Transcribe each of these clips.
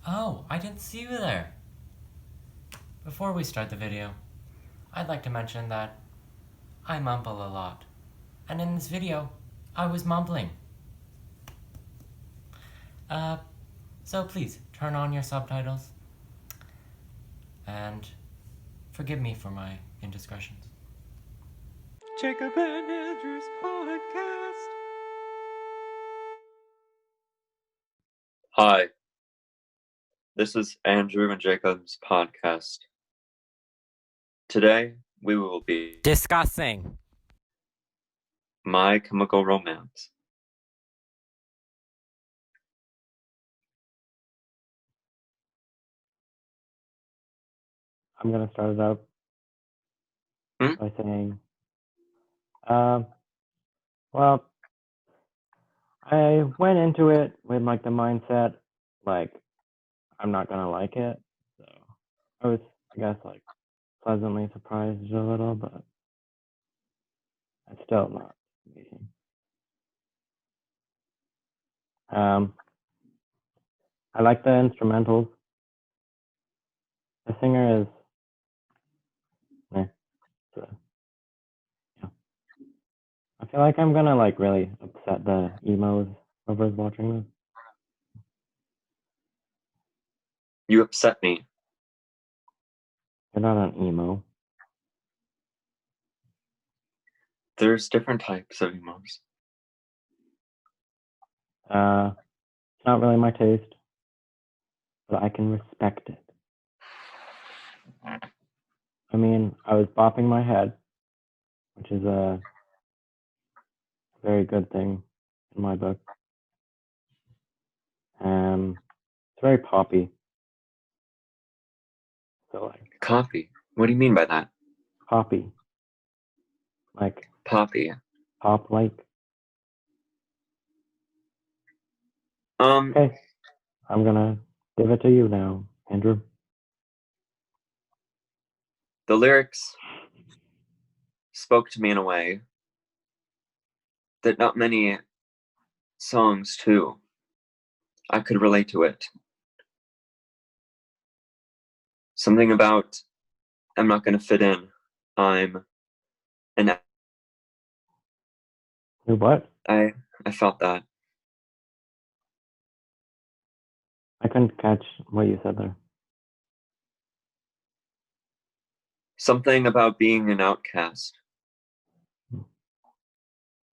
Oh, I didn't see you there. Before we start the video, I'd like to mention that I mumble a lot. And in this video, I was mumbling. Uh, so please turn on your subtitles and forgive me for my indiscretions. Jacob and Andrew's podcast. Hi, this is Andrew and Jacob's podcast. Today, we will be discussing My Chemical Romance. I'm gonna start it out by saying, well, I went into it with like the mindset, like, I'm not gonna like it. So I was, I guess, like pleasantly surprised a little, but it's still not amazing. I like the instrumentals. The singer is, so, yeah. I feel like I'm gonna like really upset the emos whoever's watching this. You upset me. You're not an emo. There's different types of emos. It's not really my taste, but I can respect it. I mean, I was bopping my head, which is a very good thing in my book. It's very poppy. So like Coffee? What do you mean by that? poppy, like Poppy. pop like. Um, Okay, I'm gonna give it to you now, Andrew. the lyrics spoke to me in a way that not many songs too. I could relate to it. Something about I'm not gonna fit in. I'm an You what? I felt that. I couldn't catch what you said there. Something about being an outcast.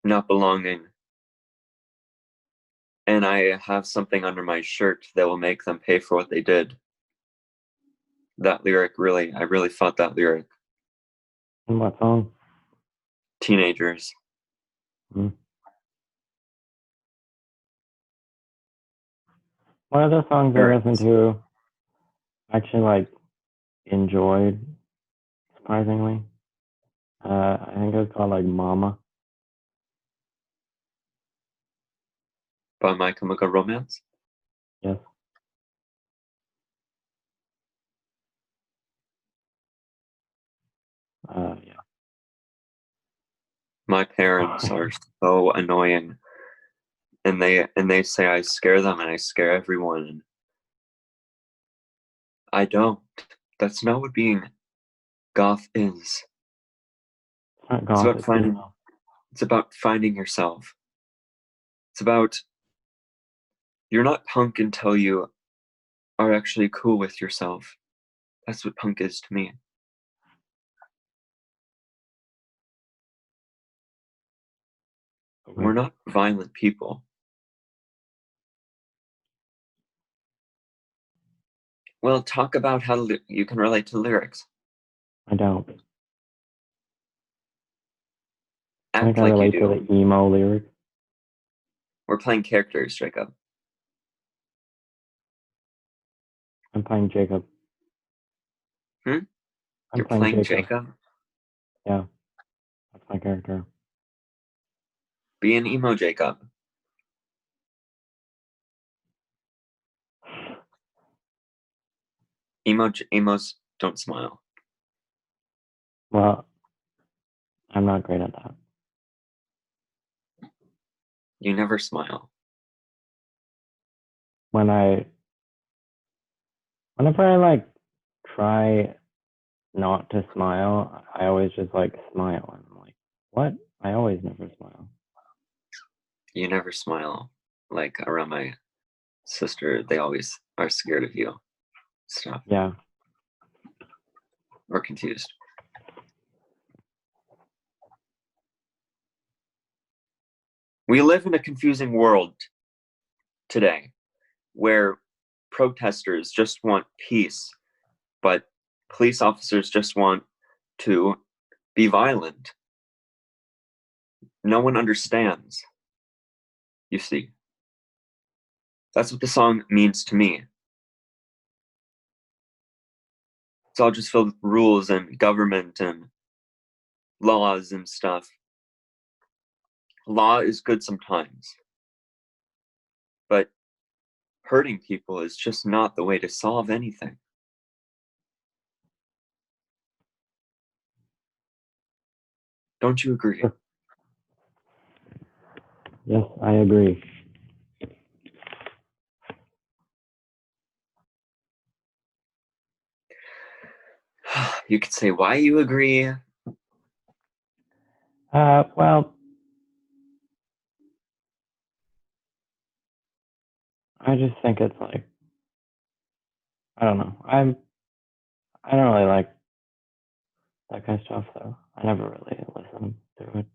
Not belonging. And I have something under my shirt that will make them pay for what they did. That lyric I really felt that lyric. In what song? Teenagers. One of the songs I listened to, actually like enjoyed, surprisingly. I think it was called like Mama. By My Chemical Romance? Yes. Yeah. My parents are so annoying. And they say I scare them and I scare everyone. I don't. That's not what being goth is. It's not goth, it's about finding yourself. It's about you're not punk until you are actually cool with yourself. That's what punk is to me. We're not violent people. Well, talk about how you can relate to lyrics. I don't. Act I think I like relate you to do. the emo lyric. We're playing characters, Jacob. I'm playing Jacob. You're playing Jacob? Yeah, that's my character. Be an emo Jacob. Emos don't smile. Well, I'm not great at that. You never smile. When I Whenever I like try not to smile, I always just like smile, and I'm like, what? I always never smile. You never smile. Like around my sister, they always are scared of you. Stuff. Yeah. Or confused. We live in a confusing world today where protesters just want peace, but police officers just want to be violent. No one understands, you see. That's what the song means to me. It's all just filled with rules and government and laws and stuff. Law is good sometimes, but hurting people is just not the way to solve anything. Don't you agree? Yes, I agree. You could say why you agree. Well, I just think it's like, I don't know. I don't really like that kind of stuff, so I never really listen to it.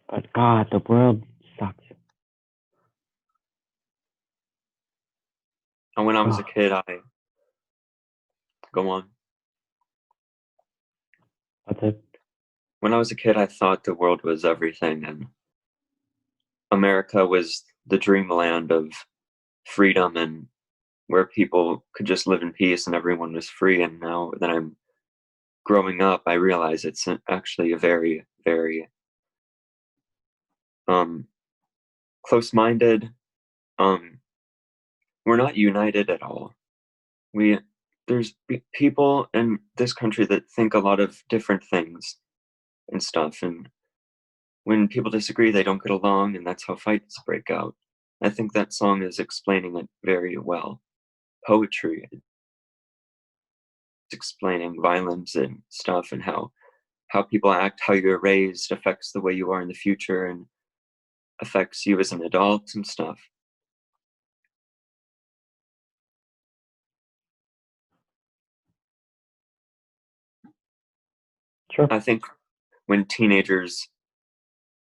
But God, the world sucks. And when I was a Oh, kid, I go on. that's it. When I was a kid, I thought the world was everything and America was the dreamland of freedom and where people could just live in peace and everyone was free. And now that I'm growing up, I realize it's actually a very, very close-minded. We're not united at all. There's people in this country that think a lot of different things and stuff, and when people disagree, they don't get along, and that's how fights break out. I think that song is explaining it very well. Poetry is explaining violence and stuff, and how people act, how you're raised affects the way you are in the future, and affects you as an adult and stuff. Sure. I think when teenagers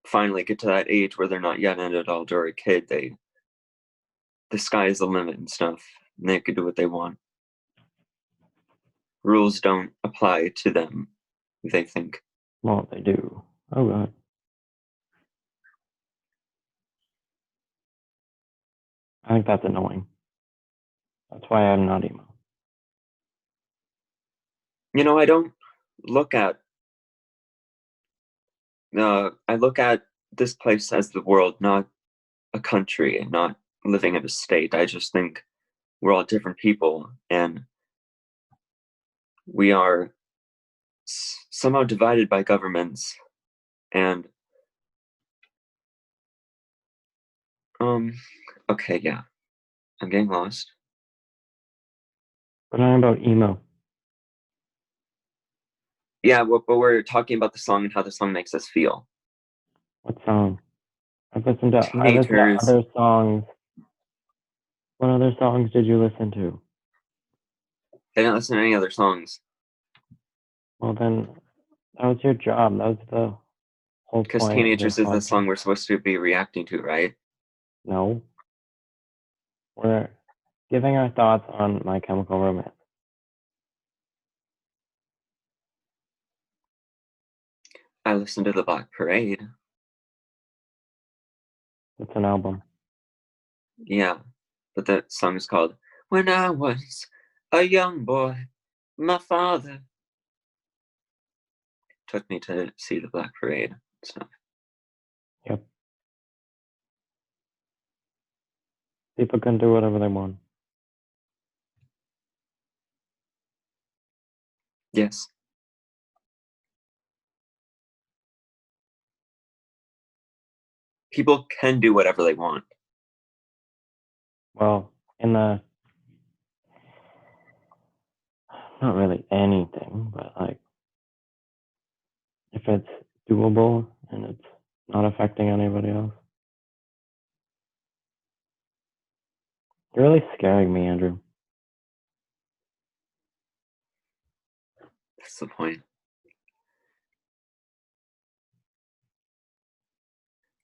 finally get to that age where they're not yet an adult or a kid, the sky is the limit and stuff. And they can do what they want. Rules don't apply to them, they think. Well, they do. Oh God. I think that's annoying. That's why I'm not emo. I don't look at I look at this place as the world, not a country, and not living in a state. I just think we're all different people, and we are somehow divided by governments. And okay, yeah, I'm getting lost. But I'm about emo. Yeah, but we're talking about the song and how the song makes us feel. What song? I've listened to Teenagers. other songs. What other songs did you listen to? They didn't listen to any other songs. Well, then that was your job. That was the whole Because point of this Teenagers is the podcast. song we're supposed to be reacting to, right? No, we're giving our thoughts on My Chemical Romance. I listened to the Black Parade. It's an album. Yeah, but that song is called When I Was a Young Boy, My Father took me to see the Black Parade and stuff. Yep. People can do whatever they want. Yes. People can do whatever they want. Well, in the not really anything, but like if it's doable and it's not affecting anybody else. You're really scaring me, Andrew. That's the point.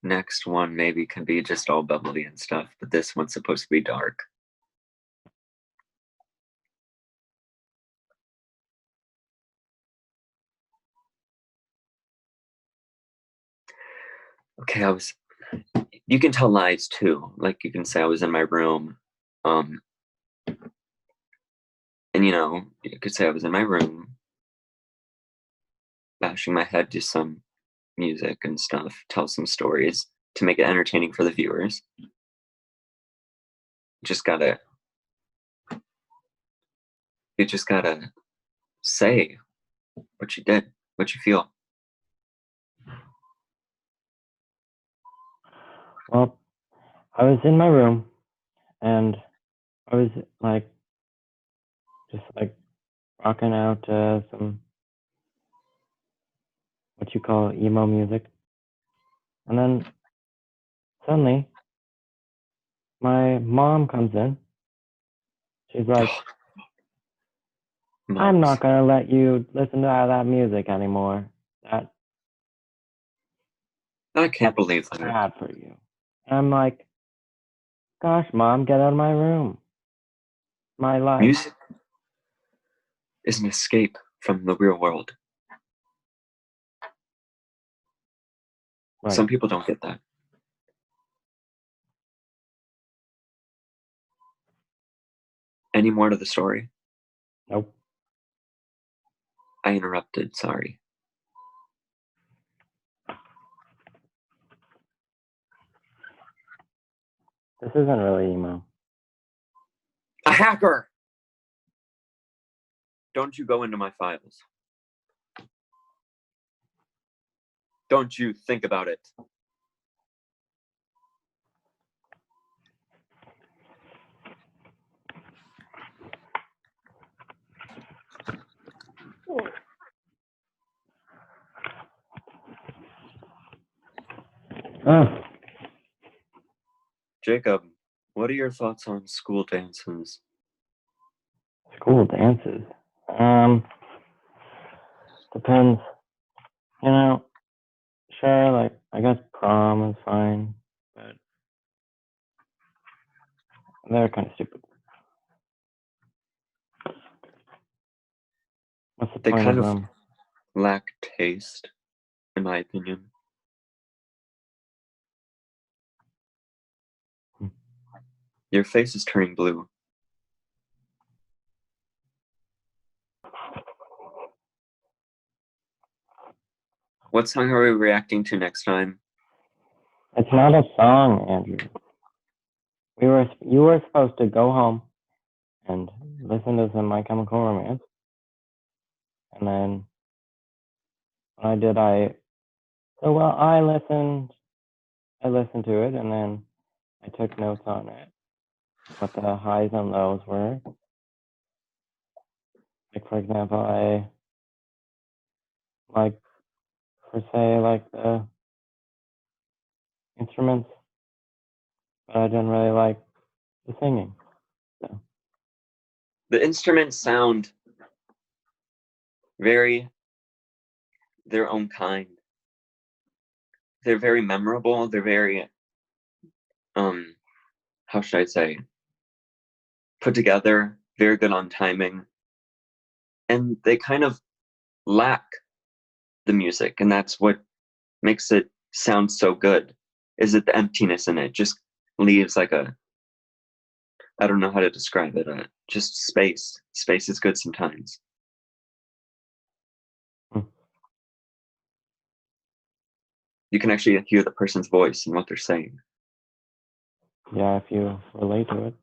Next one maybe can be just all bubbly and stuff, but this one's supposed to be dark. Okay, you can tell lies too. Like you can say I was in my room, and you could say I was in my room, bashing my head to some music and stuff, tell some stories to make it entertaining for the viewers. You just gotta say what you did, what you feel. Well, I was in my room and I was like just like rocking out some what you call emo music. And then suddenly my mom comes in. She's like, I'm not going to let you listen to that music anymore. I can't believe That's that. bad for you. And I'm like, gosh, Mom, get out of my room. My life. Music is an escape from the real world. Right. Some people don't get that. Any more to the story? Nope. I interrupted, sorry. This isn't really emo. A hacker! Don't you go into my files. Don't you think about it. Oh. Jacob, what are your thoughts on school dances? School dances. Depends. Sure, like, I guess prom is fine, but they're kind of stupid. What's the They point kind of of them? lack taste, in my opinion. Your face is turning blue. What song are we reacting to next time? It's not a song, Andrew. You were supposed to go home and listen to some My Chemical Romance, and then when I did, I listened to it, and then I took notes on it, what the highs and lows were. Like, for example, I like, per se, like the instruments, but I didn't really like the singing. So. The instruments sound very their own kind. They're very memorable. They're very, how should I say, put together, very good on timing. And they kind of lack the music, and that's what makes it sound so good. Is it the emptiness in it? Just leaves like I don't know how to describe it. Just space. Space is good sometimes. You can actually hear the person's voice and what they're saying. Yeah, if you relate to it.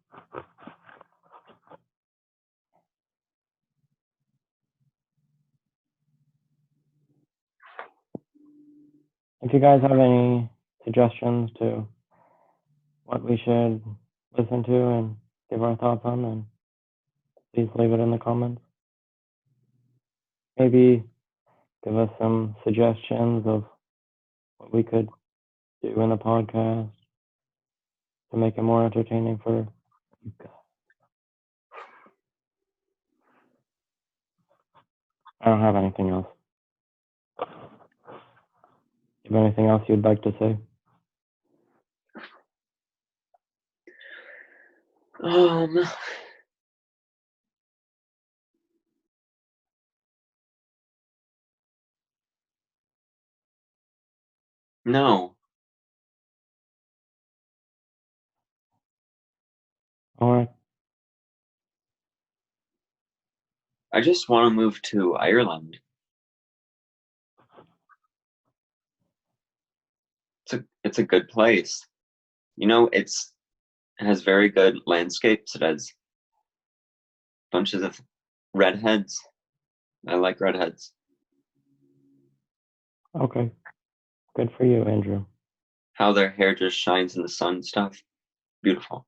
If you guys have any suggestions to what we should listen to and give our thoughts on, then please leave it in the comments. Maybe give us some suggestions of what we could do in the podcast to make it more entertaining for you guys. I don't have anything else. You have anything else you'd like to say? No. All right. I just want to move to Ireland. It's a good place. You know, it has very good landscapes. It has bunches of redheads. I like redheads. Okay. Good for you, Andrew. How their hair just shines in the sun and stuff. Beautiful.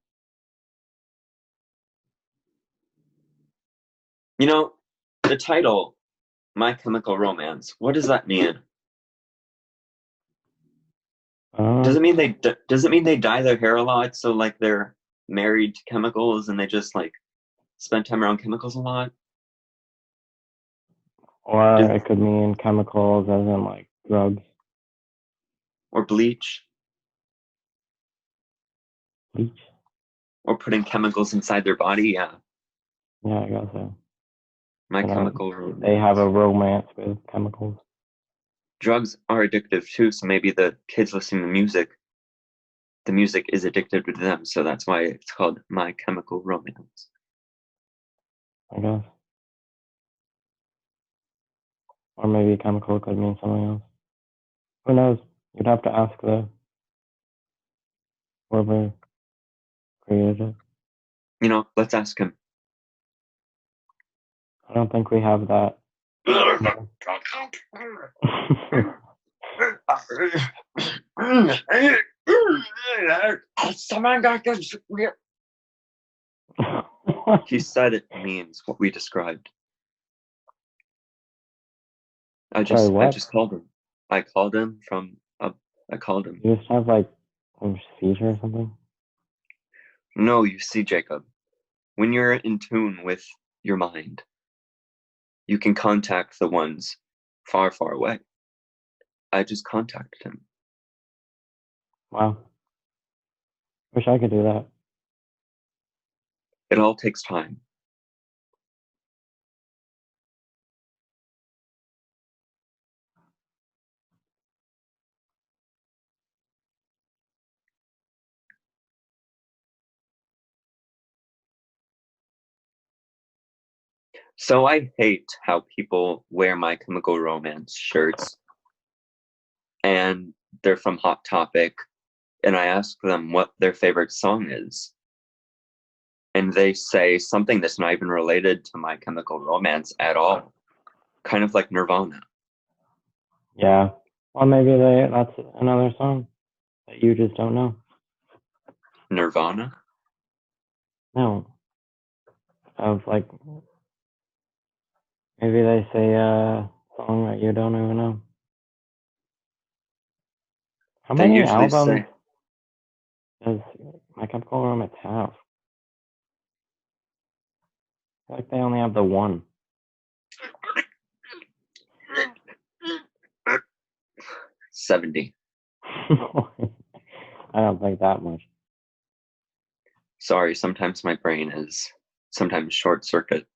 You know, the title, My Chemical Romance, what does that mean? Does it mean they dye their hair a lot, so like they're married to chemicals and they just like spend time around chemicals a lot? Or it could mean chemicals as in like drugs. Or bleach? Bleach? Or putting chemicals inside their body? Yeah. Yeah, I guess so. My Chemical Romance. They have a romance with chemicals. Drugs are addictive too, so maybe the kids listening to music, the music is addictive to them, so that's why it's called My Chemical Romance. I guess. Or maybe chemical could mean something else. Who knows? You'd have to ask whoever created it. You know, let's ask him. I don't think we have that. Someone got this. He said it means what we described. I just called him. I called him. You just have like some seizure or something? No, you see, Jacob, when you're in tune with your mind, you can contact the ones far, far away. I just contacted him. Wow. Wish I could do that. It all takes time. So I hate how people wear My Chemical Romance shirts and they're from Hot Topic, and I ask them what their favorite song is. And they say something that's not even related to My Chemical Romance at all. Kind of like Nirvana. Yeah. Or maybe that's another song that you just don't know. Nirvana? No. Of like, maybe they say a song that you don't even know. How They many usually albums say, does My Chemical Romance have? I feel like they only have the one. 70. I don't think that much. Sorry, sometimes my brain is sometimes short circuit.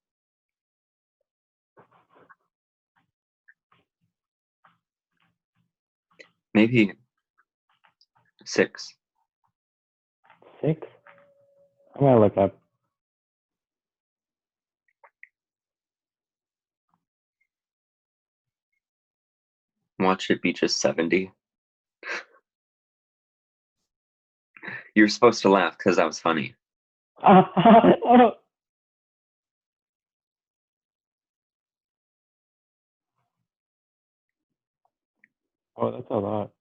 Maybe 6. 6? I'm gonna look up. Watch it be just 70. You're supposed to laugh because that was funny. Oh, that's a lot.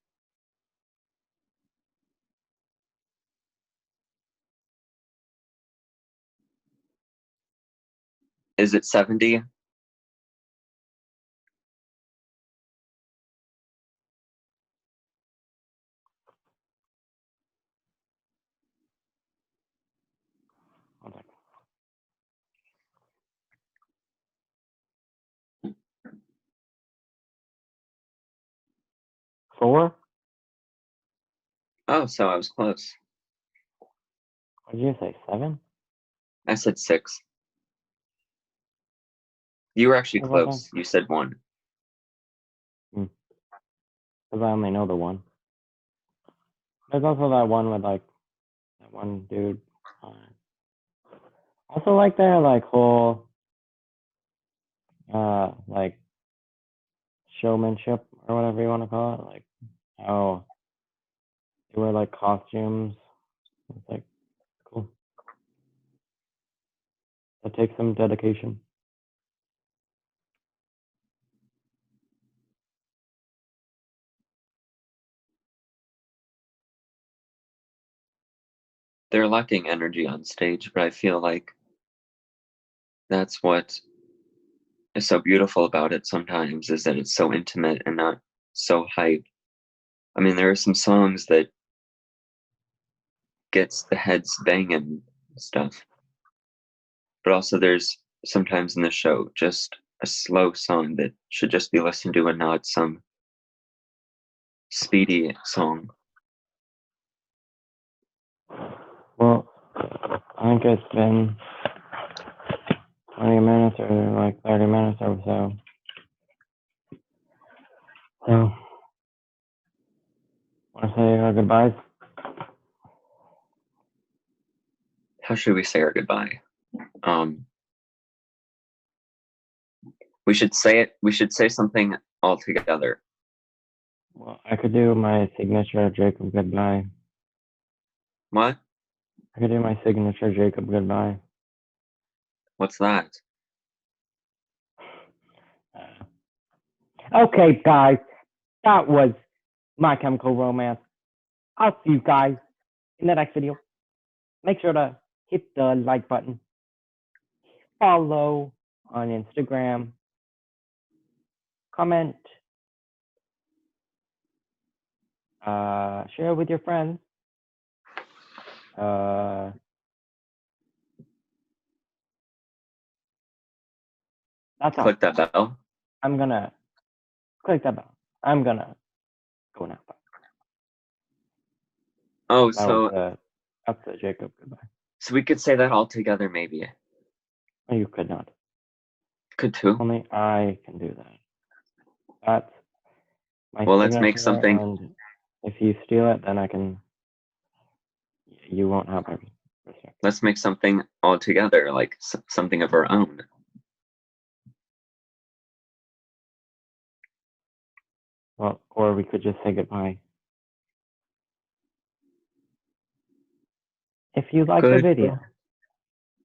Is it 70? One second. 4? Oh, so I was close. What did you say? 7? I said 6. You were actually What about close. You said 1. Because I only know the one. There's also that one with like that one dude. Also like their like whole like showmanship or whatever you want to call it. Like how they wear like costumes. It's like cool. That takes some dedication. They're lacking energy on stage, but I feel like that's what is so beautiful about it sometimes, is that it's so intimate and not so hype. I mean, there are some songs that gets the heads banging and stuff, but also there's sometimes in the show just a slow song that should just be listened to and not some speedy song. Well, I think it's been 20 minutes or like 30 minutes or so. So, want to say our goodbyes? How should we say our goodbye? We should say it. We should say something all together. Well, I could do my signature Jacob goodbye. What? I could do my signature Jacob goodbye. What's that? Okay, guys, that was My Chemical Romance. I'll see you guys in the next video. Make sure to hit the like button, follow on Instagram, comment, share with your friends. That's all. Click that bell. I'm gonna click that bell. I'm gonna go now. Oh, That was that's the Jacob goodbye. so we could say that all together, maybe. Oh, you could not. Could too. Only I can do that. That's my Well, signature, let's make something. and if you steal it, then I can. You won't have my respect. Let's make something all together, like something of our own. Well, or we could just say goodbye. If you like the video,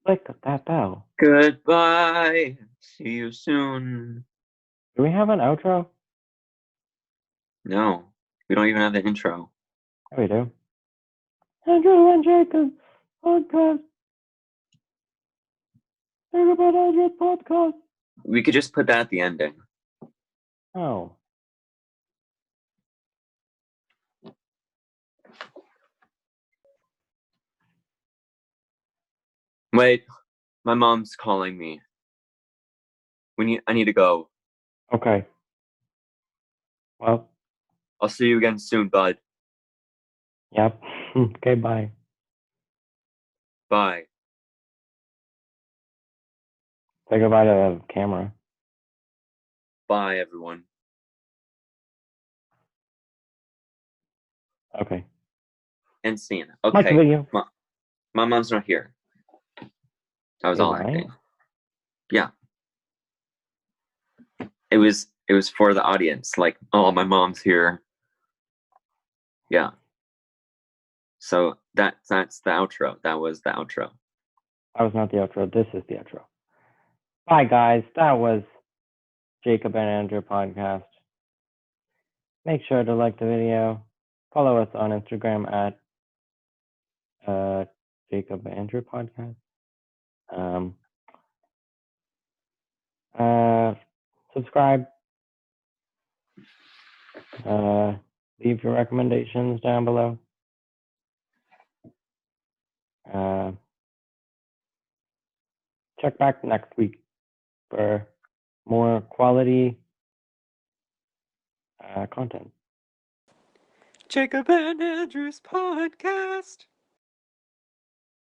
click that bell. Goodbye. See you soon. Do we have an outro? No, we don't even have the intro. Yeah, we do. Andrew and Jacob podcast. Jacob and Andrew podcast. We could just put that at the ending. Oh. Wait, my mom's calling me. I need to go. Okay. Well. I'll see you again soon, bud. Yep. Okay, bye. Bye. Say goodbye to the camera. Bye, everyone. Okay. And scene. Like the Okay. video. My mom's not here. I was You're all lying? acting. Yeah. It was for the audience. Like, oh, my mom's here. Yeah. So that's the outro. That was the outro. That was not the outro. This is the outro. Bye, guys. That was Jacob and Andrew podcast. Make sure to like the video. Follow us on Instagram at Jacob and Andrew podcast. Subscribe. Leave your recommendations down below. Check back next week for more quality content. Jacob and Andrew's podcast.